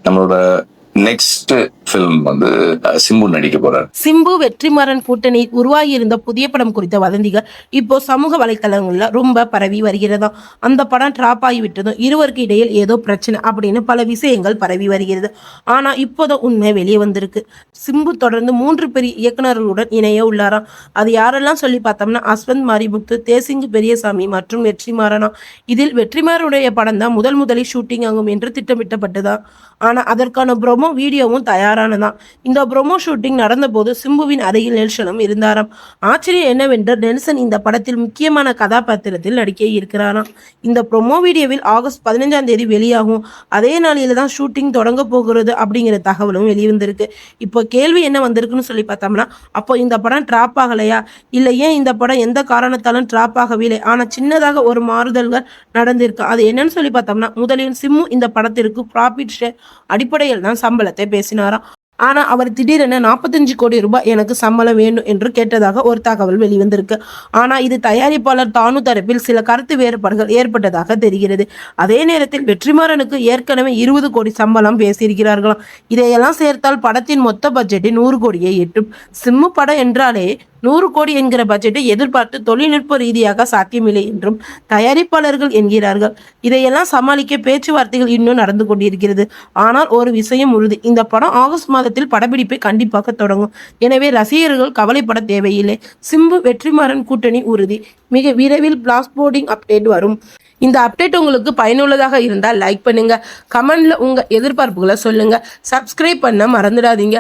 நம்மளோட next film வந்து சிம்பு நடிக்க போறார். சிம்பு வெற்றிமாறன் கூட்டணி உருவாகி இருந்த புதிய படம் குறித்த வதந்திகள் இப்போ சமூக வலைத்தளங்கள்ல ரொம்ப பரவி வருகிறதா. அந்த படம் டிராப் ஆகிவிட்டதும் இருவருக்கு இடையில் ஏதோ பிரச்சனை அப்படின்னு பல விஷயங்கள் பரவி வருகிறது. ஆனா இப்போதான் உண்மை வெளியே வந்திருக்கு. சிம்பு தொடர்ந்து 3 பெரிய இயக்குநர்களுடன் இணைய உள்ளாராம். அது யாரெல்லாம் சொல்லி பார்த்தோம்னா அஸ்வந்த் மாரிமுத்து, தேசிங்கு பெரியசாமி மற்றும் வெற்றிமாறனா. இதில் வெற்றிமாறனுடைய படம் தான் முதலில் ஷூட்டிங் ஆகும் என்று திட்டமிட்டப்பட்டதா. ஆனா அதற்கான ப்ரோமோ வீடியோவும் தயாரானதான். இந்த ப்ரோமோ ஷூட்டிங் நடந்தபோது சிம்புவின் அருகில் நெல்சனும் இருந்தாராம். ஆச்சரியம் என்னவென்று நெல்சன் இந்த படத்தில் முக்கியமான கதாபாத்திரத்தில் நடிக்க இருக்கிறாராம். இந்த ப்ரோமோ வீடியோவில் ஆகஸ்ட் 15ஆம் தேதி வெளியாகும். அதே நாளில தான் ஷூட்டிங் தொடங்க போகிறது அப்படிங்கிற தகவலும் வெளிவந்திருக்கு. இப்போ கேள்வி என்ன வந்திருக்குன்னு சொல்லி பார்த்தோம்னா, அப்போ இந்த படம் டிராப் ஆகலையா, இல்லை ஏன் இந்த படம் எந்த காரணத்தாலும் டிராப் ஆகவில்லை, ஆனால் சின்னதாக ஒரு மாறுதல்கள் நடந்திருக்கு. அது என்னன்னு சொல்லி பார்த்தோம்னா, முதலில் சிம்பு இந்த படத்திற்கு ப்ராஃபிட் ஷேர் அடிப்படையில் தான் சம்பளத்தை பேசினாராம். ஆனா அவர் திடீரென 45 கோடி ரூபாய் எனக்கு சம்பளம் வேண்டும் என்று கேட்டதாக ஒரு தகவல் வெளிவந்திருக்கு. ஆனா இது தயாரிப்பாளர் தானு தரப்பில் சில கருத்து வேறுபாடுகள் ஏற்பட்டதாக தெரிகிறது. அதே நேரத்தில் வெற்றிமாறனுக்கு ஏற்கனவே 20 கோடி சம்பளம் பேசியிருக்கிறார்களாம். இதையெல்லாம் சேர்த்தால் படத்தின் மொத்த பட்ஜெட் 100 கோடியை எட்டும். சிம்மு படம் என்றாலே 100 கோடி என்கிற பட்ஜெட்டை எதிர்பார்த்து தொழில்நுட்ப ரீதியாக சாத்தியமில்லை என்றும் தயாரிப்பாளர்கள் என்கிறார்கள். இதையெல்லாம் சமாளிக்க பேச்சுவார்த்தைகள் இன்னும் நடந்து கொண்டிருக்கிறது. ஆனால் ஒரு விஷயம் உறுதி, இந்த படம் ஆகஸ்ட் மாதத்தில் படப்பிடிப்பை கண்டிப்பாக தொடங்கும். எனவே ரசிகர்கள் கவலைப்பட தேவையில்லை. சிம்பு வெற்றிமாறன் கூட்டணி உறுதி. மிக விரைவில் பிளாஸ் போர்டிங் அப்டேட் வரும். இந்த அப்டேட் உங்களுக்கு பயனுள்ளதாக இருந்தால் லைக் பண்ணுங்க, கமெண்ட்ல உங்க எதிர்பார்ப்புகளை சொல்லுங்க, சப்ஸ்கிரைப் பண்ண மறந்துடாதீங்க.